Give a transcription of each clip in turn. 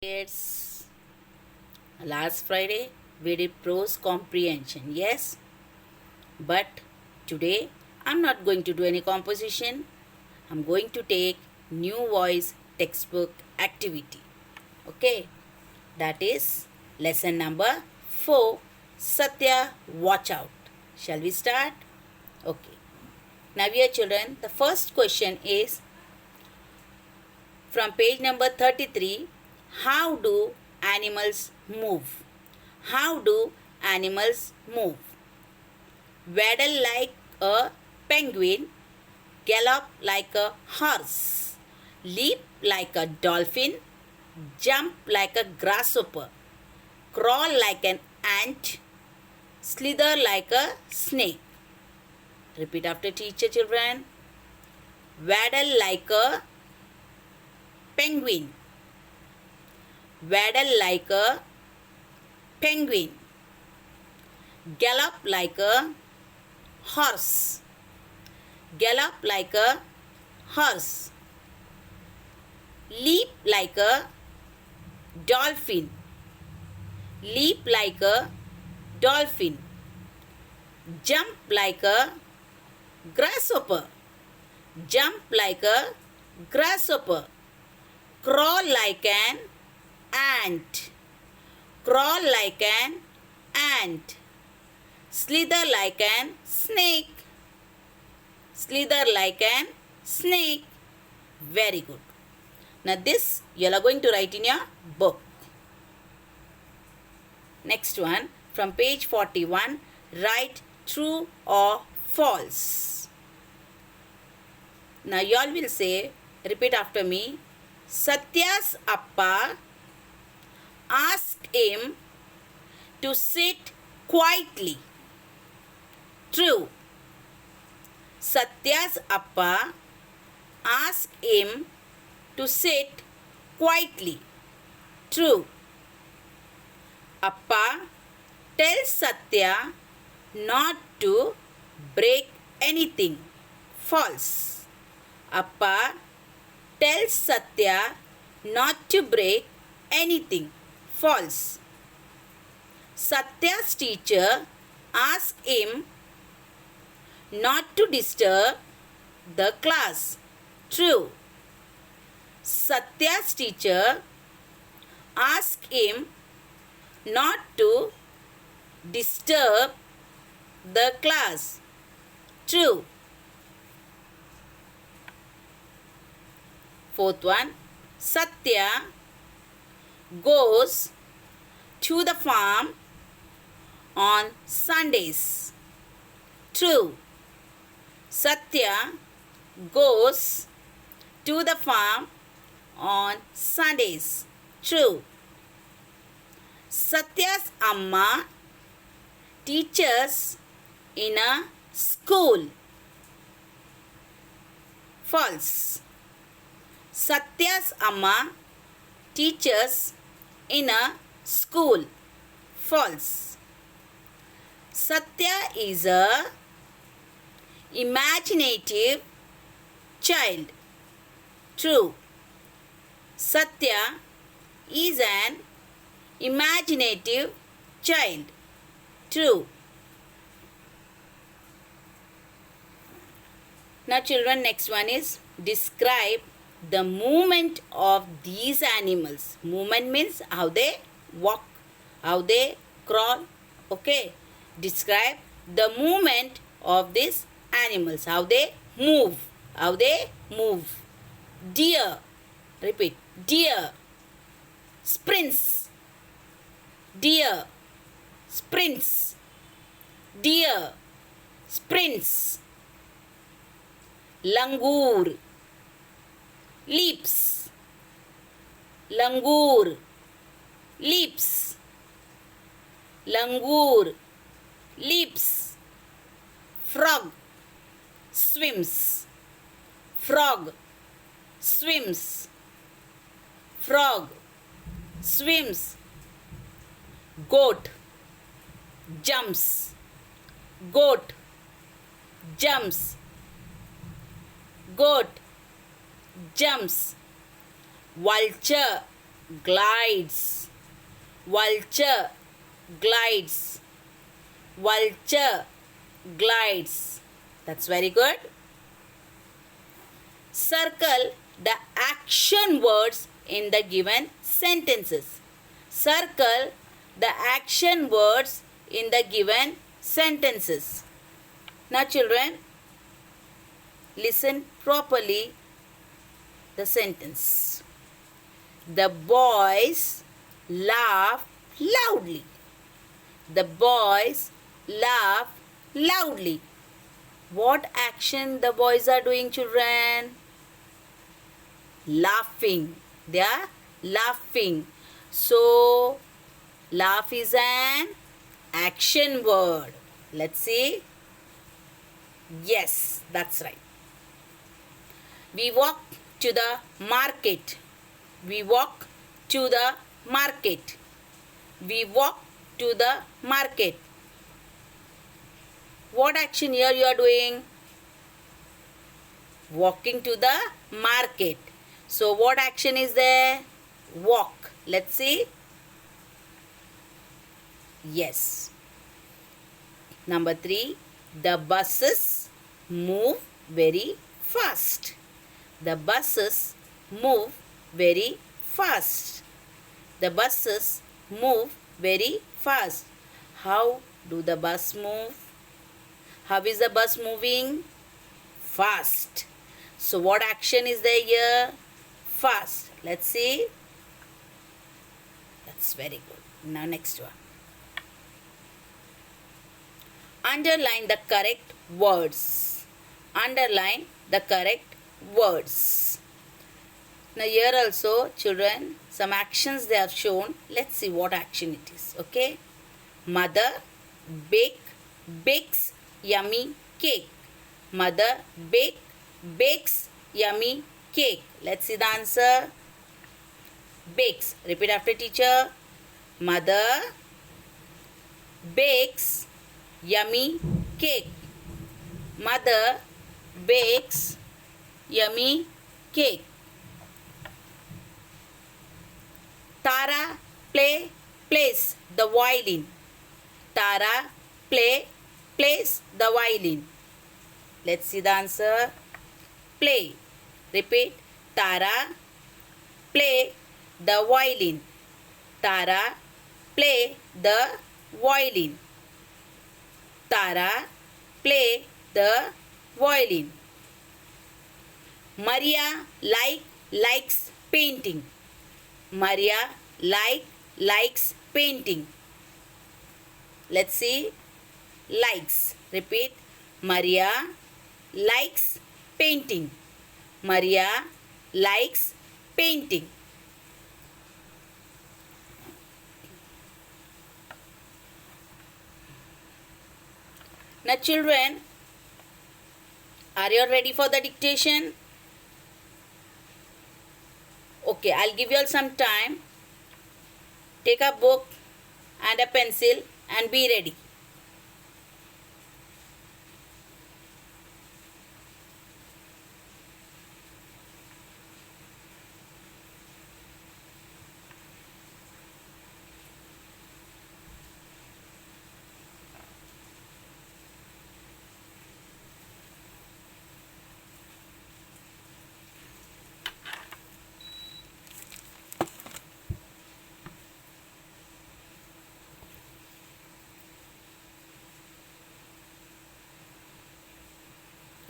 It's last Friday we did prose comprehension, yes, but today I'm not going to do any composition. I'm going to take new voice textbook activity. Okay, that is lesson number 4. Satya, watch out. Shall we start? Okay. Now, dear children, the first question is from page number 33. How do animals move? How do animals move? Waddle like a penguin, gallop like a horse, leap like a dolphin, jump like a grasshopper, crawl like an ant, slither like a snake. Repeat after teacher, children. Waddle like a penguin. Waddle like a penguin. Gallop like a horse. Gallop like a horse. Leap like a dolphin. Leap like a dolphin. Jump like a grasshopper. Jump like a grasshopper. Crawl like an ant. Crawl like an ant. Slither like an snake. Slither like an snake. Very good. Now this you are going to write in your book. Next one, from page 41, write true or false. Now you all will say, repeat after me. Satya's appa asked him to sit quietly. True. Satya's appa asked him to sit quietly. True. Appa tells Satya not to break anything. False. Appa tells Satya not to break anything. False. Satya's teacher asked him not to disturb the class. True. Satya's teacher asked him not to disturb the class. True. Fourth one, Satya goes to the farm on Sundays. True. Satya goes to the farm on Sundays. True. Satya's amma teaches in a school. False. Satya's amma teaches in a school. False. Satya is a imaginative child. True. Satya is an imaginative child. True. Now children, next one is describe the movement of these animals. Movement means how they walk, how they crawl. Okay. Describe the movement of these animals. How they move. How they move. Deer. Repeat. Deer. Sprints. Deer. Sprints. Deer. Sprints. Langur. Leaps. Langur. Leaps. Langur. Leaps. Frog. Swims. Frog. Swims. Frog. Swims. Goat. Jumps. Goat. Jumps. Goat. Jumps. Vulture glides. Vulture glides. Vulture glides. That's very good. Circle the action words in the given sentences. Circle the action words in the given sentences. Now children, listen properly the sentence. The boys laugh loudly. The boys laugh loudly. What action the boys are doing, children? Laughing. They are laughing. So, laugh is an action word. Let's see. Yes, that's right. We walk to the market. We walk to the market. We walk to the market. What action here you are doing? Walking to the market. So what action is there? Walk. Let's see. Yes. Number 3. The buses move very fast. The buses move very fast. The buses move very fast. How do the bus move? How is the bus moving? Fast. So what action is there here? Fast. Let's see. That's very good. Now next one. Underline the correct words. Underline the correct words. Now here also children, some actions they have shown. Let's see what action it is. Okay. Mother bakes yummy cake. Mother bakes yummy cake. Let's see the answer. Bakes. Repeat after teacher. Mother bakes yummy cake. Mother bakes yummy cake. Tara plays the violin. Tara plays the violin. Let's see the answer. Play. Repeat. Tara play the violin. Tara play the violin. Tara play the violin. Maria likes painting. Maria likes painting. Let's see. Likes. Repeat. Maria likes painting. Maria likes painting. Now children, are you ready for the dictation? Okay, I'll give you all some time. Take a book and a pencil and be ready.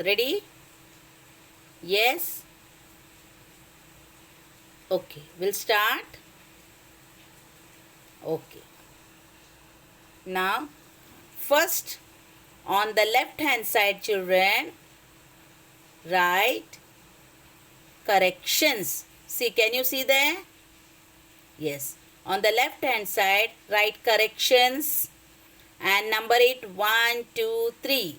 Ready? Yes? Okay, we'll start. Okay. Now, first on the left hand side, children, write corrections. See, can you see there? Yes. On the left hand side, write corrections and number it 1, 2, 3.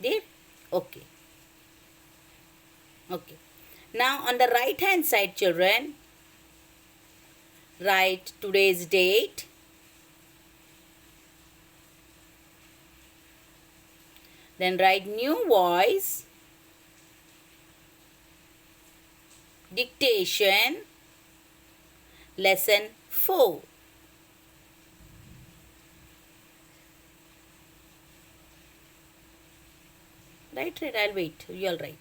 Did? Okay. Okay. Now on the right hand side, children, Write today's date. Then write new voice. Dictation. Lesson 4. Right, I'll wait. You'll write.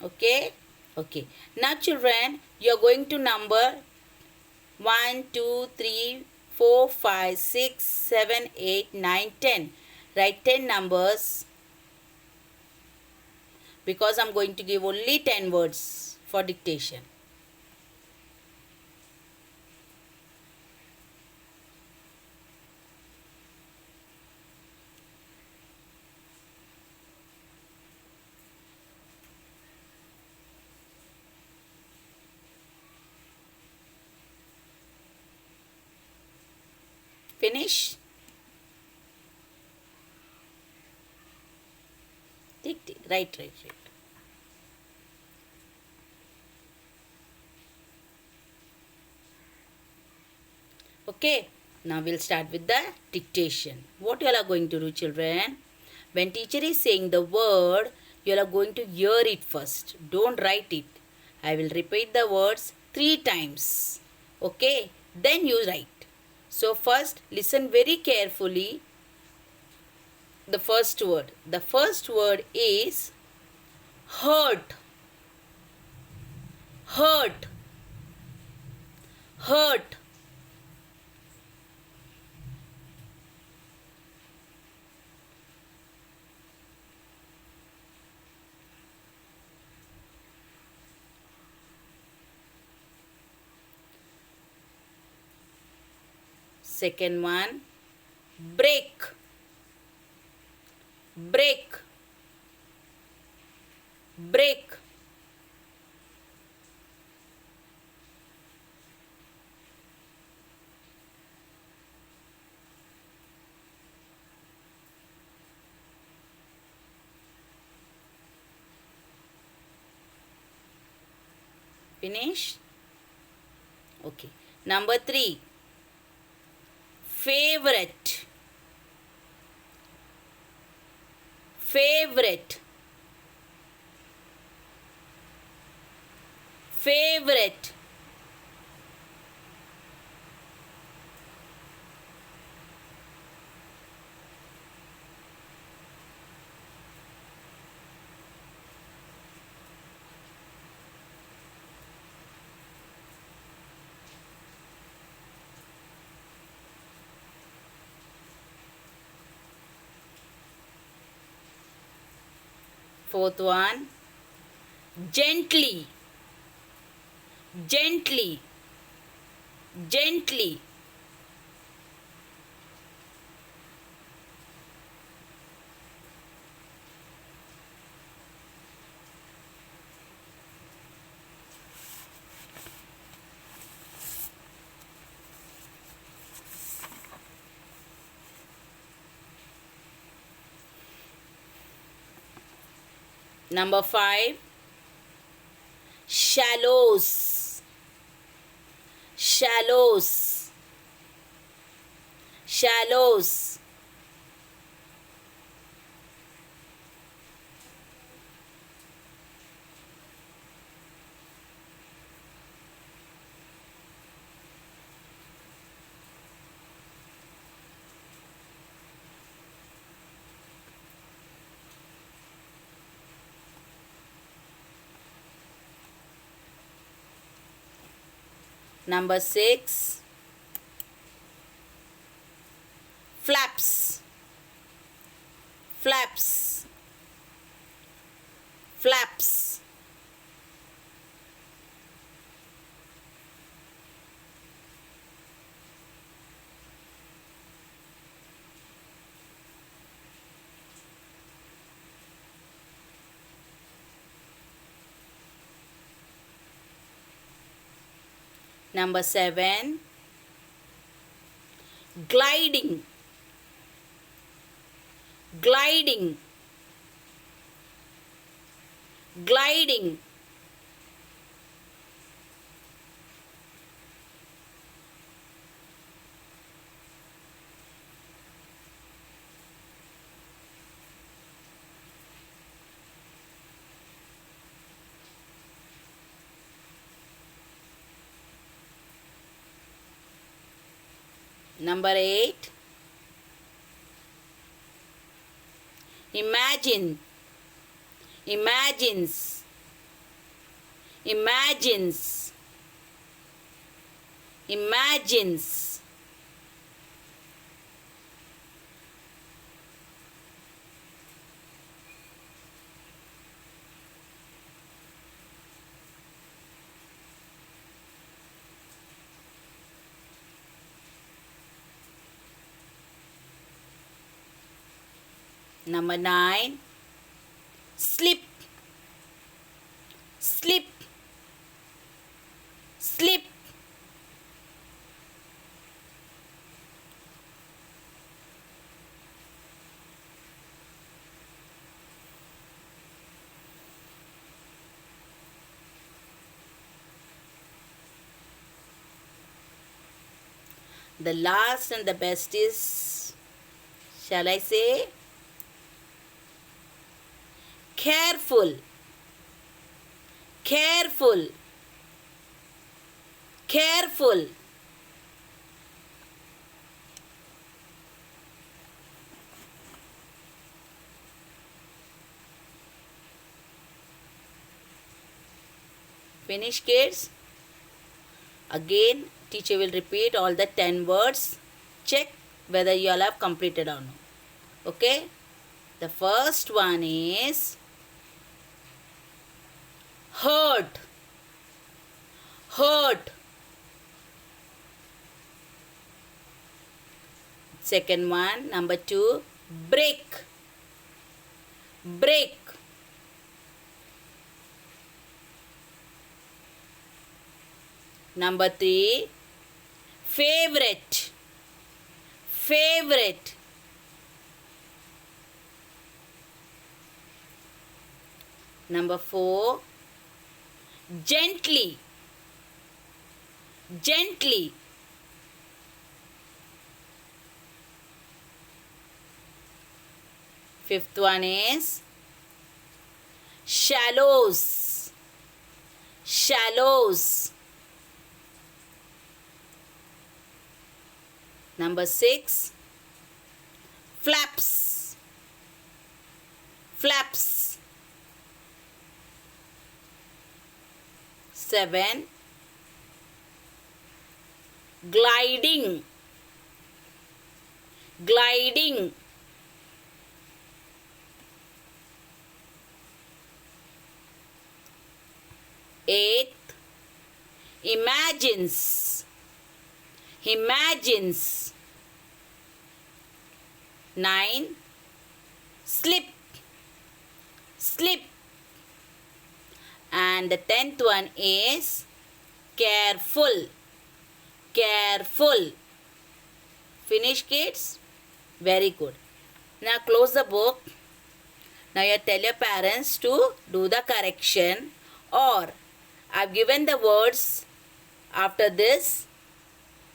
Okay? Okay. Now children, you are going to number 1, 2, 3, 4, 5, 6, 7, 8, 9, 10. Write 10 numbers because I'm going to give only 10 words for dictation. Finish? Tick, tick. Right. Okay, now we'll start with the dictation. What you all are going to do, children? When teacher is saying the word, you all are going to hear it first. Don't write it. I will repeat the words 3 times. Okay, then you write. So first, listen very carefully. The first word. The first word is hurt. Hurt. Hurt. Second one, break. Break. Break. Finish? Okay. Number 3. Favorite. Favorite. Favorite. Fourth one, gently. Gently. Gently. Number 5, shallows. Shallows. Shallows. Number 6, flaps. Flaps. Flaps. Number 7, gliding, gliding, gliding. Number 8, imagine, imagines, imagines, imagines. Number 9, slip, slip, slip. The last and the best is, shall I say, careful, careful, careful. Finish, kids? Again, teacher will repeat all the 10 words. Check whether you all have completed or not. Okay? The first one is hurt, hurt. Second one, number 2, break, break. Number 3, favorite, favorite. Number 4, gently, gently. Fifth one is shallows, shallows. Number 6, flaps, flaps. 7, gliding, gliding. 8, imagines, imagines. 9, slip, slip. And the 10th one is careful, careful. Finish, kids? Very good. Now close the book. Now you tell your parents to do the correction, or I've given the words. After this,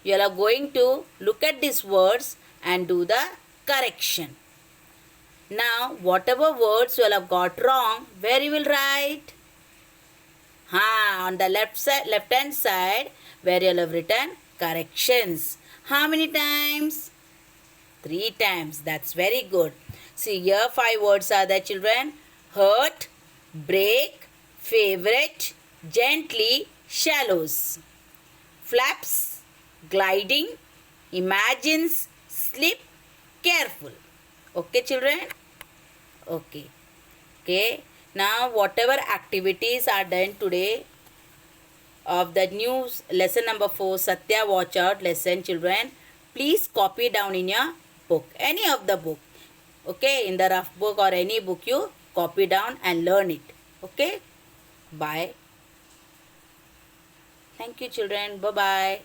you are going to look at these words and do the correction. Now, whatever words you all have got wrong, where you will write? On the left hand side, where you all have written corrections. How many times? 3 times. That's very good. See, here 5 words are there, children. Hurt, break, favorite, gently, shallows. Flaps, gliding, imagines, slip, careful. Okay, children? Okay. Okay. Now, whatever activities are done today of the new lesson number 4, Satya Watch Out lesson, children, please copy down in your book. Any of the book. Okay, in the rough book or any book, you copy down and learn it. Okay. Bye. Thank you, children. Bye-bye.